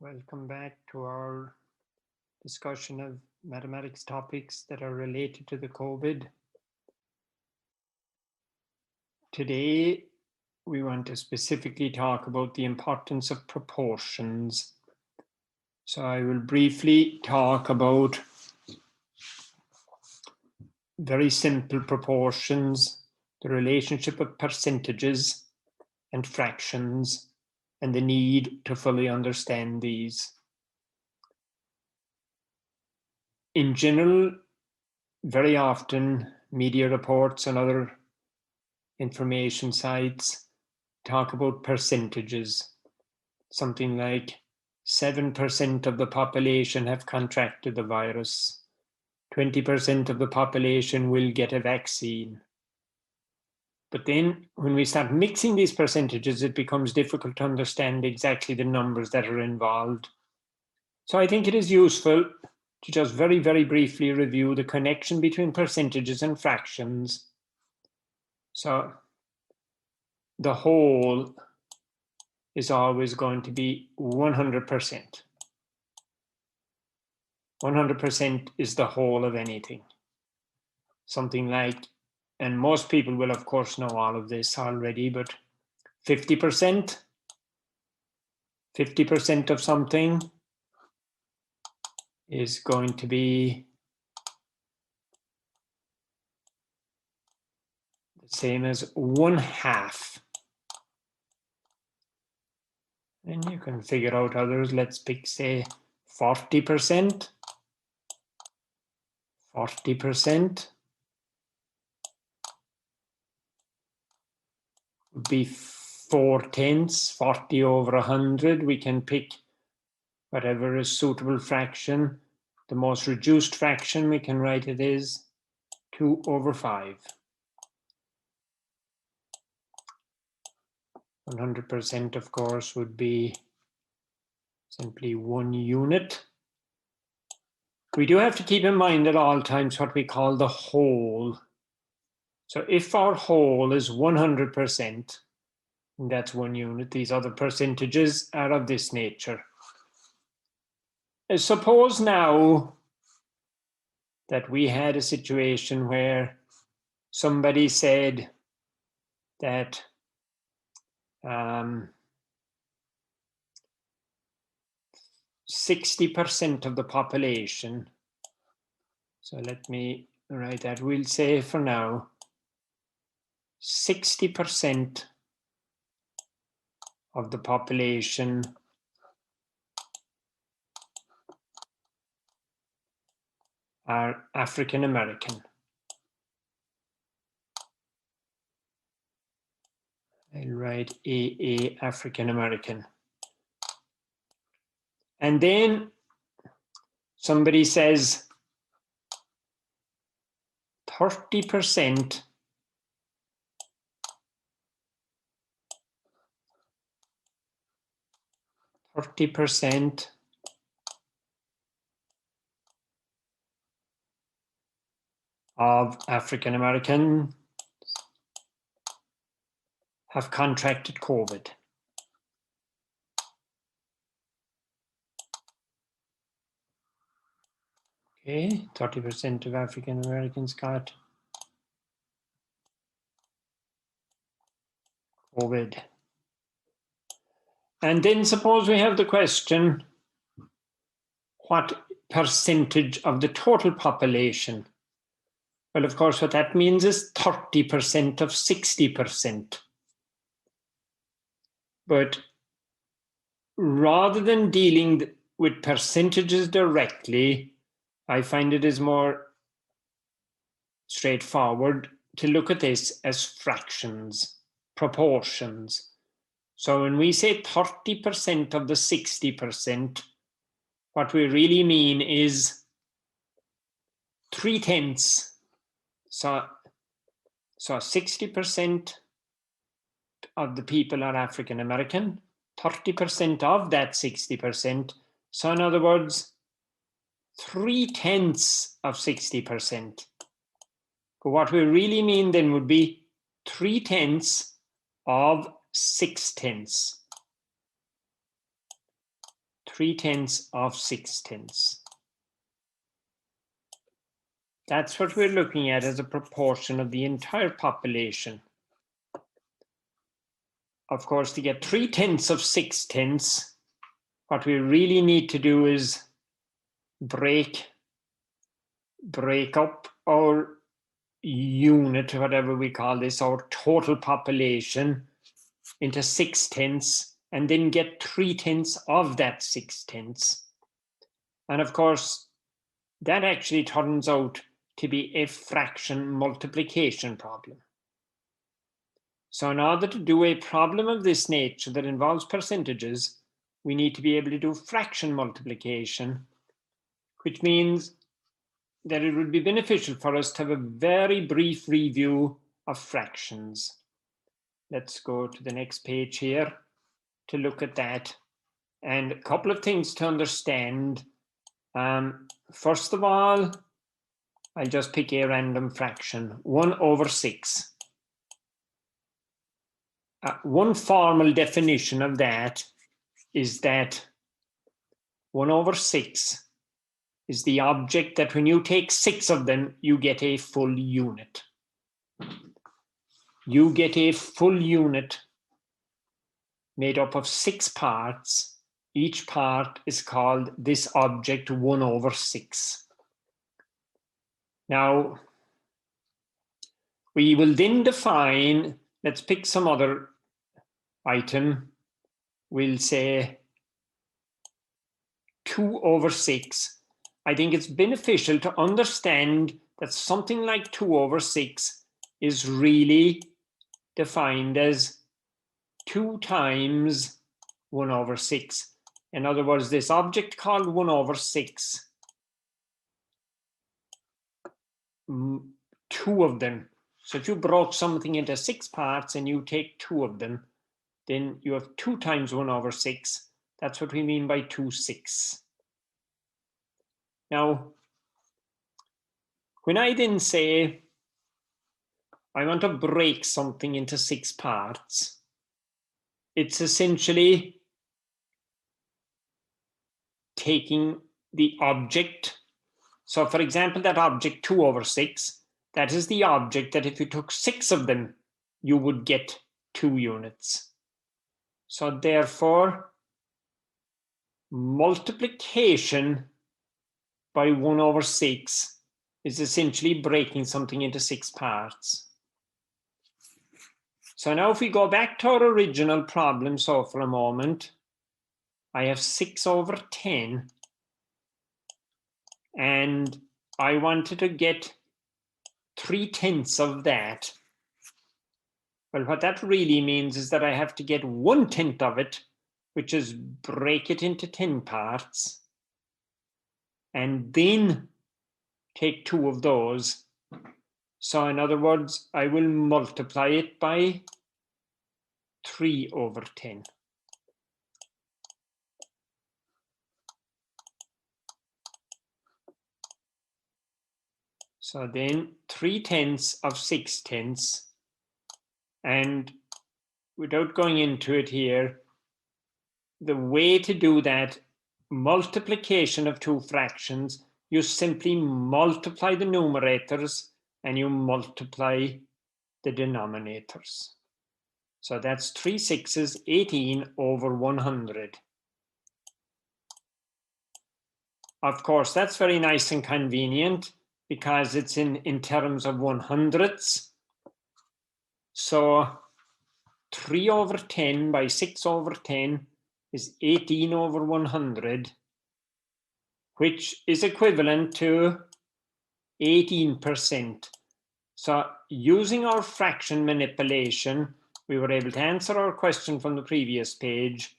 Welcome back to our discussion of mathematics topics that are related to the COVID. Today, we want to specifically talk about the importance of proportions. So I will briefly talk about very simple proportions, the relationship of percentages and fractions, and the need to fully understand these. In general, very often media reports and other information sites talk about percentages. Something like 7% of the population have contracted the virus. 20% of the population will get a vaccine. But then when we start mixing these percentages, it becomes difficult to understand exactly the numbers that are involved. So I think it is useful to just very, very briefly review the connection between percentages and fractions. So the whole is always going to be 100%. 100% is the whole of anything. Something like, and most people will of course know all of this already, but 50%, 50% of something is going to be the same as 1/2. And you can figure out others. Let's pick, say, 40%. 40% would be 4/10, 40 over 100. We can pick whatever is suitable fraction. The most reduced fraction we can write it is 2 over 5. 100%, of course, would be simply 1 unit. We do have to keep in mind at all times what we call the whole. So if our whole is 100%, that's 1 unit. These other percentages are of this nature. Suppose now that we had a situation where somebody said that 60% of the population, so let me write that, we'll say for now 60% of the population are African American. I'll write AA, African American. And then somebody says 30% of African American have contracted COVID. Okay, 30% of African Americans got COVID. And then suppose we have the question, what percentage of the total population? Well, of course, what that means is 30% of 60%. But rather than dealing with percentages directly, I find it is more straightforward to look at this as fractions, proportions. So when we say 30% of the 60%, what we really mean is 3/10. So 60% of the people are African American, 30% of that 60%. So in other words, 3/10 of 60%. But what we really mean then would be 3/10 of 6/10. 3/10 of 6/10. That's what we're looking at as a proportion of the entire population. Of course, to get 3/10 of 6/10, what we really need to do is break up our unit, whatever we call this, our total population, into 6/10, and then get 3/10 of that 6/10. And of course, that actually turns out to be a fraction multiplication problem. So in order to do a problem of this nature that involves percentages, we need to be able to do fraction multiplication, which means that it would be beneficial for us to have a very brief review of fractions. Let's go to the next page here to look at that. And a couple of things to understand. First of all, I'll just pick a random fraction, 1/6. One formal definition of that is that 1/6 is the object that when you take 6 of them, you get a full unit. You get a full unit made up of 6 parts. Each part is called this object 1/6. Now, we will then define, let's pick some other item. We'll say 2/6. I think it's beneficial to understand that something like 2/6 is really defined as 2 times 1/6. In other words, this object called 1/6, 2 of them. So if you broke something into 6 parts and you take 2 of them, then you have 2 times 1/6. That's what we mean by 2/6. Now, when I then say I want to break something into 6 parts, it's essentially taking the object. So for example, that object 2/6, that is the object that if you took 6 of them, you would get 2 units. So therefore, multiplication by 1/6 is essentially breaking something into 6 parts. So now if we go back to our original problem, so for a moment, I have 6/10, and I wanted to get 3/10 of that. Well, what that really means is that I have to get 1/10 of it, which is break it into 10 parts, and then take 2 of those. So in other words, I will multiply it by 3/10. So then 3/10 of 6/10. And without going into it here, the way to do that multiplication of 2 fractions, you simply multiply the numerators and you multiply the denominators. So that's 3 6s, 18/100. Of course, that's very nice and convenient because it's in terms of 100ths. So 3/10 by 6/10 is 18/100, which is equivalent to 18%. So using our fraction manipulation, we were able to answer our question from the previous page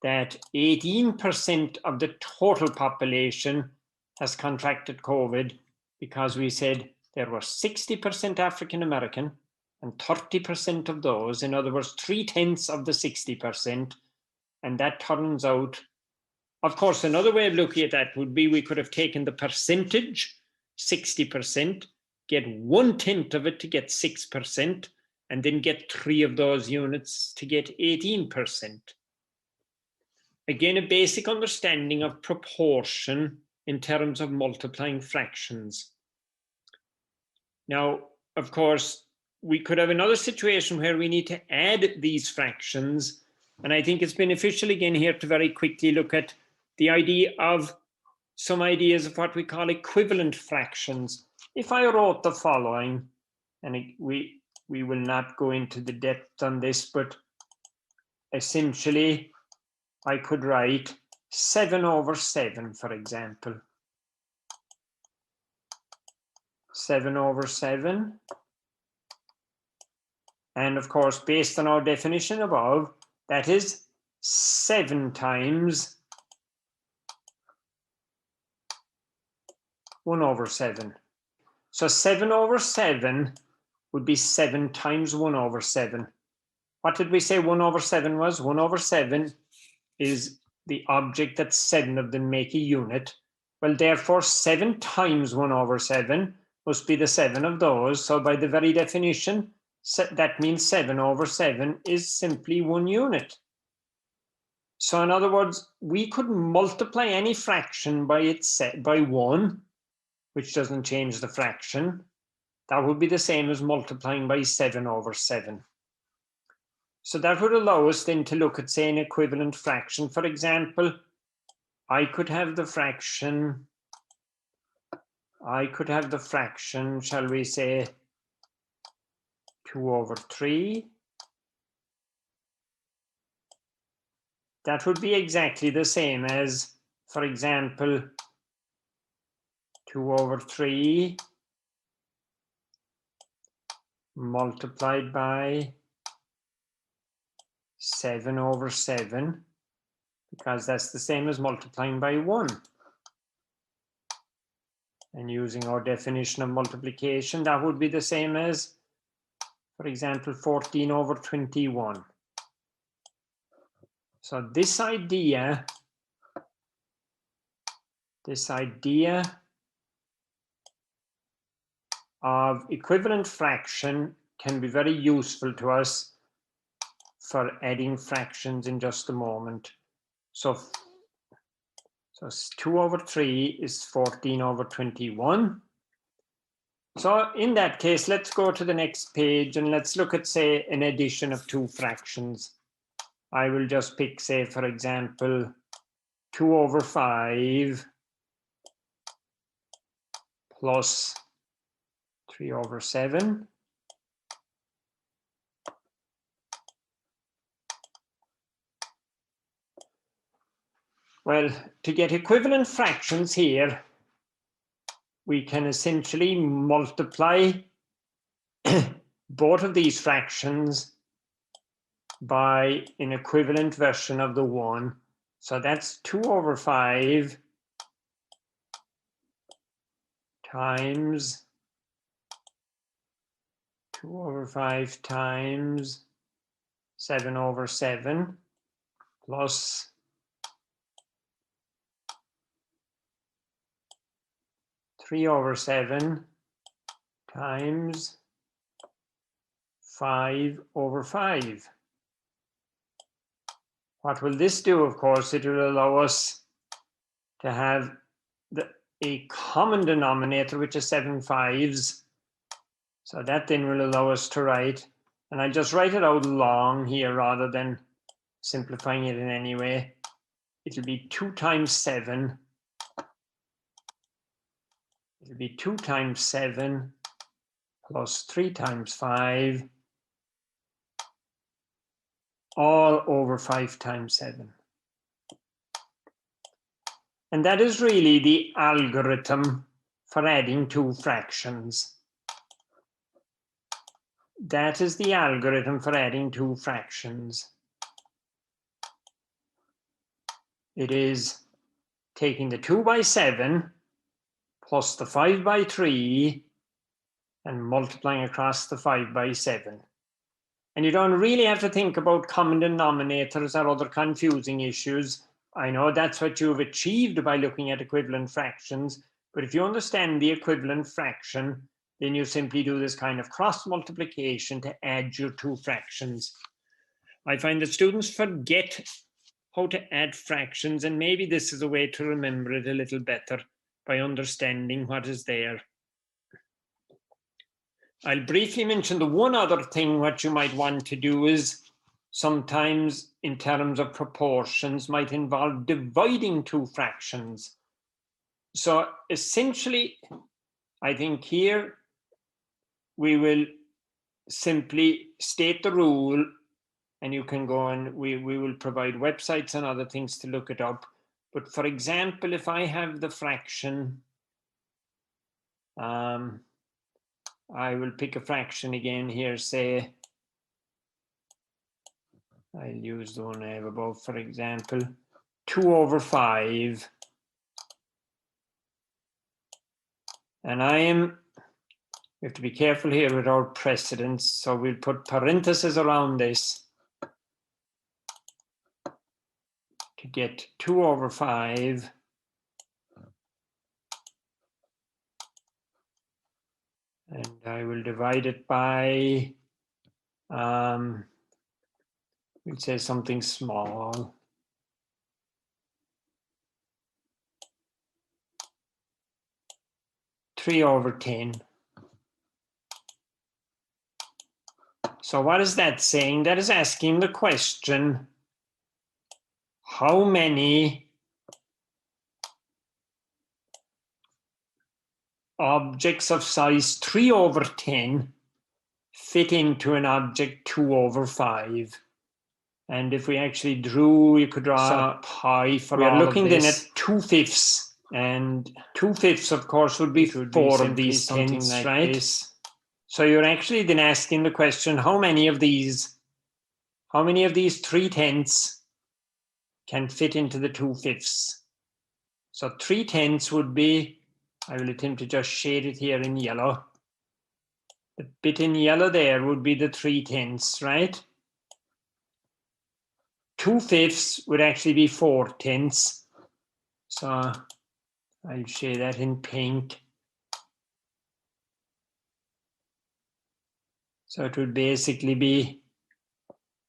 that 18% of the total population has contracted COVID, because we said there were 60% African American and 30% of those, in other words, 3/10 of the 60%. And that turns out, of course, another way of looking at that would be we could have taken the percentage, 60%, get 1/10 of it to get 6%, and then get 3 of those units to get 18%. Again, a basic understanding of proportion in terms of multiplying fractions. Now, of course, we could have another situation where we need to add these fractions. And I think it's beneficial again here to very quickly look at the idea of some ideas of what we call equivalent fractions. If I wrote the following, and we will not go into the depth on this, but essentially I could write 7/7, for example. 7/7. And of course, based on our definition above, that is 7 times 1/7. So 7/7 would be 7 times 1/7. What did we say 1/7 was? 1/7 is the object that 7 of them make a unit. Well, therefore, 7 times 1/7 must be the 7 of those. So by the very definition, that means 7/7 is simply 1 unit. So in other words, we could multiply any fraction by 1, which doesn't change the fraction. That would be the same as multiplying by 7/7. So that would allow us then to look at, say, an equivalent fraction. For example, I could have the fraction, shall we say, 2/3. That would be exactly the same as, for example, 2/3 multiplied by 7/7, because that's the same as multiplying by 1. And using our definition of multiplication, that would be the same as, for example, 14/21. So this idea of equivalent fraction can be very useful to us for adding fractions in just a moment. So 2/3 is 14/21. So in that case, let's go to the next page and let's look at, say, an addition of 2 fractions. I will just pick, say, for example, 2/5 plus 3/7. Well, to get equivalent fractions here, we can essentially multiply both of these fractions by an equivalent version of the 1. So that's 2/5 times 7/7 plus 3/7 times 5/5. What will this do? Of course, it will allow us to have a common denominator, which is 7 5s. So that then will allow us to write, and I'll just write it out long here rather than simplifying it in any way. It'll be 2 times 7. It'll be 2 times 7 plus 3 times 5, all over 5 times 7. And that is really the algorithm for adding 2 fractions. That is the algorithm for adding 2 fractions. It is taking the 2/7 plus the 5/3 and multiplying across the 5/7. And you don't really have to think about common denominators or other confusing issues. I know that's what you've achieved by looking at equivalent fractions, but if you understand the equivalent fraction, then you simply do this kind of cross multiplication to add your 2 fractions. I find that students forget how to add fractions, and maybe this is a way to remember it a little better by understanding what is there. I'll briefly mention the one other thing what you might want to do is sometimes in terms of proportions might involve dividing two fractions. So essentially, I think here we will simply state the rule, and you can go and we will provide websites and other things to look it up. But for example, if I have the fraction, I will pick a fraction again here, say, I'll use the one I have above, for example, 2/5. And we have to be careful here with our precedence, so we'll put parentheses around this to get 2/5. And I will divide it by, we'll say something small. Three over 10. So what is that saying? That is asking the question, how many objects of size 3/10 fit into an object 2/5? And if we actually drew, you could draw pi for all of this. We are looking then at 2/5, and 2/5, of course, would be 4 of these tenths, like right? This. So you're actually then asking the question, how many of these 3/10 can fit into the 2/5? So 3/10 would be, I will attempt to just shade it here in yellow. The bit in yellow there would be the 3/10, right? 2/5 would actually be 4/10. So I'll shade that in pink. So it would basically be,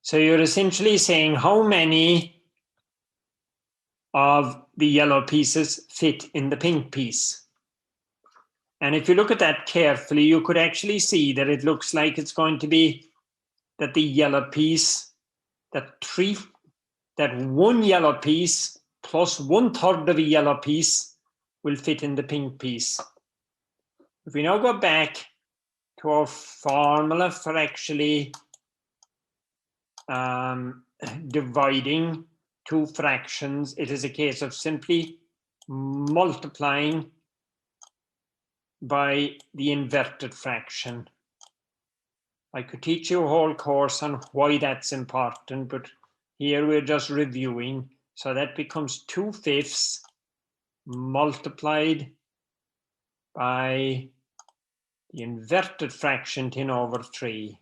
so you're essentially saying how many of the yellow pieces fit in the pink piece. And if you look at that carefully, you could actually see that it looks like it's going to be that the yellow piece, that one yellow piece plus 1/3 of a yellow piece will fit in the pink piece. If we now go back to our formula for actually dividing two fractions, it is a case of simply multiplying by the inverted fraction. I could teach you a whole course on why that's important, but here we're just reviewing. So that becomes 2/5 multiplied by the inverted fraction 10/3,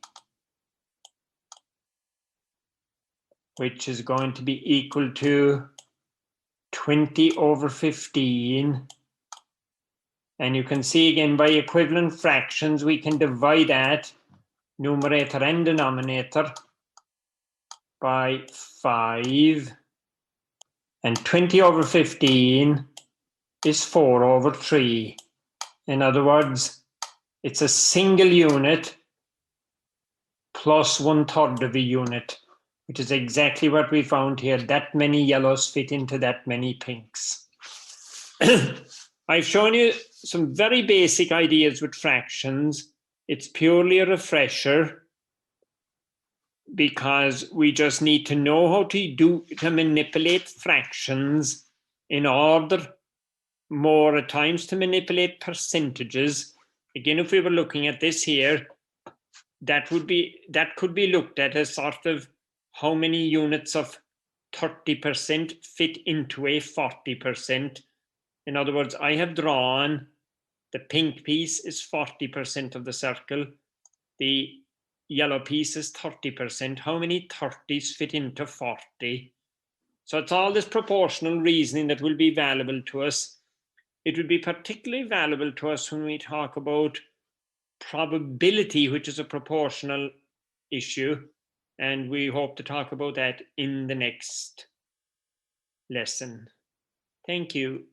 which is going to be equal to 20/15. And you can see again by equivalent fractions, we can divide that numerator and denominator by 5. And 20/15 is 4/3. In other words, it's a single unit plus 1/3 of a unit, which is exactly what we found here. That many yellows fit into that many pinks. I've shown you some very basic ideas with fractions. It's purely a refresher because we just need to know how to manipulate fractions in order more at times to manipulate percentages. Again, if we were looking at this here, that could be looked at as sort of how many units of 30% fit into a 40%. In other words, I have drawn the pink piece is 40% of the circle. The yellow piece is 30%. How many 30s fit into 40? So it's all this proportional reasoning that will be valuable to us. It will be particularly valuable to us when we talk about probability, which is a proportional issue. And we hope to talk about that in the next lesson. Thank you.